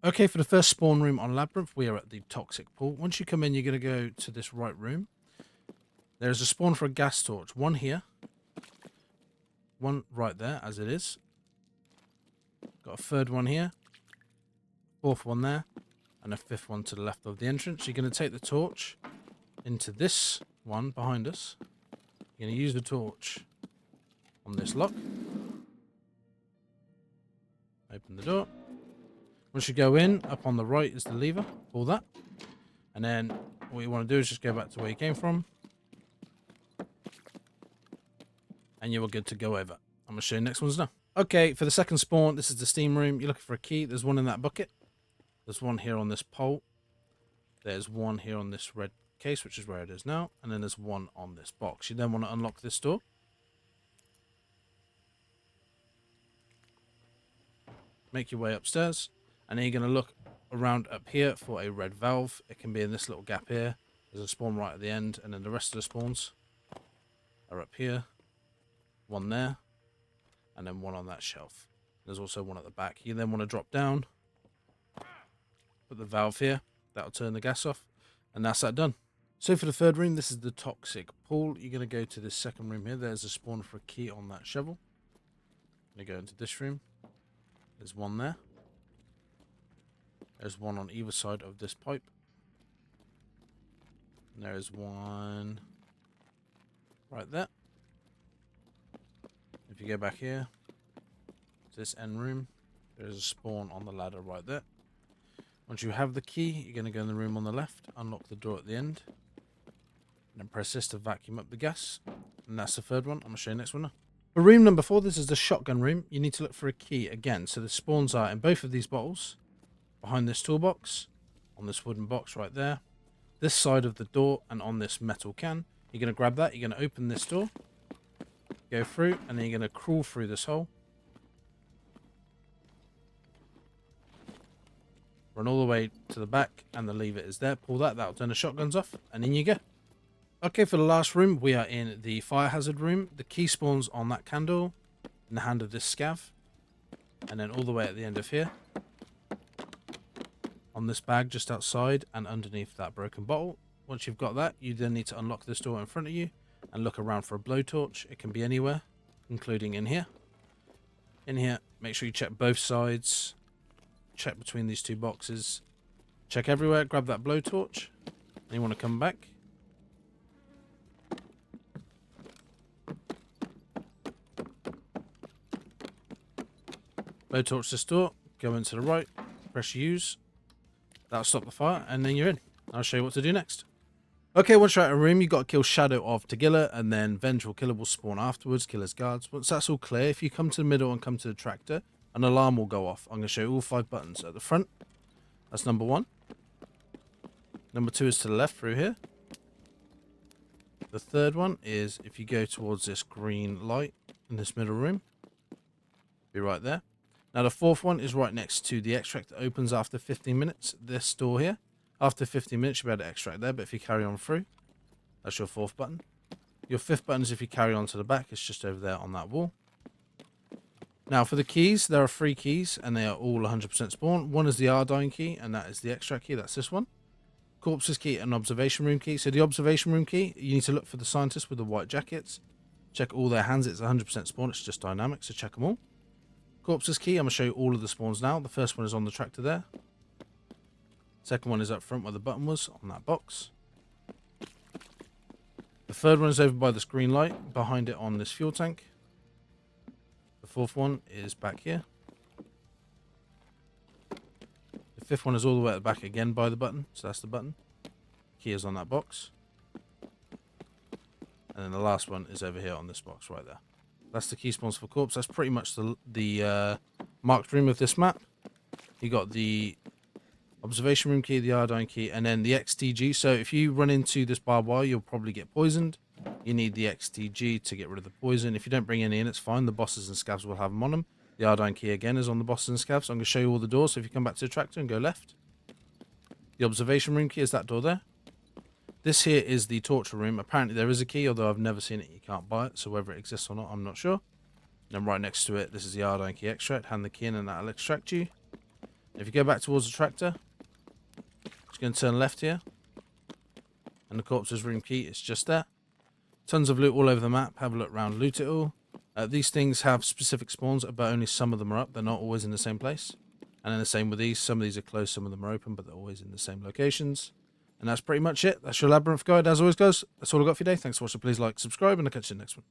Okay, for the first spawn room on Labyrinth, we are at the toxic pool. Once you come in, you're going to go to this right room. There's a spawn for a gas torch. One here. One right there, as it is. Got a third one here. Fourth one there. And a fifth one to the left of the entrance. You're going to take the torch into this one behind us. You're going to use the torch on this lock. Open the door. Once you go in, up on the right is the lever. Pull that. And then what you want to do is just go back to where you came from. And you are good to go over. I'm going to show you the next ones now. Okay, for the second spawn, this is the steam room. You're looking for a key. There's one in that bucket. There's one here on this pole. There's one here on this red case, which is where it is now. And then there's one on this box. You then want to unlock this door. Make your way upstairs. And then you're going to look around up here for a red valve. It can be in this little gap here. There's a spawn right at the end. And then the rest of the spawns are up here. One there. And then one on that shelf. There's also one at the back. You then want to drop down. Put the valve here. That'll turn the gas off. And that's that done. So for the third room, this is the toxic pool. You're going to go to this second room here. There's a spawn for a key on that shovel. Going to go into this room. There's one there. There's one on either side of this pipe. And there's one right there. If you go back here to this end room, there's a spawn on the ladder right there. Once you have the key, you're going to go in the room on the left, unlock the door at the end, and then press this to vacuum up the gas. And that's the third one. I'm going to show you the next one now. For room number 4, this is the shotgun room. You need to look for a key again. So the spawns are in both of these bottles, behind this toolbox, on this wooden box right there, this side of the door, and on this metal can. You're going to grab that, you're going to open this door, go through, and then you're going to crawl through this hole. Run all the way to the back, and the lever is there. Pull that, that'll turn the shotguns off, and in you go. Okay, for the last room, we are in the fire hazard room. The key spawns on that candle, in the hand of this scav, and then all the way at the end of here. On this bag just outside, and underneath that broken bottle. Once you've got that, you then need to unlock this door in front of you, and look around for a blowtorch. It can be anywhere, including in here. In here, make sure you check both sides. Check between these two boxes. Check everywhere. Grab that blowtorch. And you want to come back. Blowtorch this door. Go into the right. Press use. That'll stop the fire. And then you're in. I'll show you what to do next. Okay, once you're out of a room, you've got to kill Shadow of Tagilla, and then Vengeful Killer will spawn afterwards, kill his guards. Once that's all clear, if you come to the middle and come to the tractor, an alarm will go off. I'm going to show you all 5 buttons. At the front, that's number 1. Number 2 is to the left through here. The third one is if you go towards this green light in this middle room. Be right there. Now the fourth one is right next to the extract that opens after 15 minutes. This door here. After 15 minutes, you'll be able to extract there, but if you carry on through, that's your 4th button. Your 5th button is if you carry on to the back. It's just over there on that wall. Now, for the keys, there are 3 keys, and they are all 100% spawn. One is the Ardine key, and that is the extract key. That's this one. Corpses key and observation room key. So the observation room key, you need to look for the scientists with the white jackets. Check all their hands. It's 100% spawn. It's just dynamic, so check them all. Corpses key, I'm going to show you all of the spawns now. The first one is on the tractor there. Second one is up front where the button was, on that box. The third one is over by this green light, behind it on this fuel tank. The 4th one is back here. The 5th one is all the way at the back again by the button, so that's the button. Key is on that box. And then the last one is over here on this box right there. That's the key spawns for corpse. That's pretty much the marked room of this map. You got the observation room key, the Ardine key, and then the XTG. So if you run into this barbed wire, you'll probably get poisoned. You need the XTG to get rid of the poison. If you don't bring any in, it's fine. The bosses and scavs will have them on them. The Ardine key again is on the bosses and scavs. So I'm going to show you all the doors. So if you come back to the tractor and go left. The observation room key is that door there. This here is the torture room. Apparently there is a key, although I've never seen it. You can't buy it. So whether it exists or not, I'm not sure. And then right next to it, this is the Ardine key extract. Hand the key in and that'll extract you. If you go back towards the tractor, just going to turn left here. And the corpse's room key is just there. Tons of loot all over the map. Have a look around, loot it all. These things have specific spawns, but only some of them are up. They're not always in the same place. And then the same with these. Some of these are closed, some of them are open, but they're always in the same locations. And that's pretty much it. That's your Labyrinth guide. As always, guys, that's all I've got for you today. Thanks for watching. Please like, subscribe, and I'll catch you in the next one.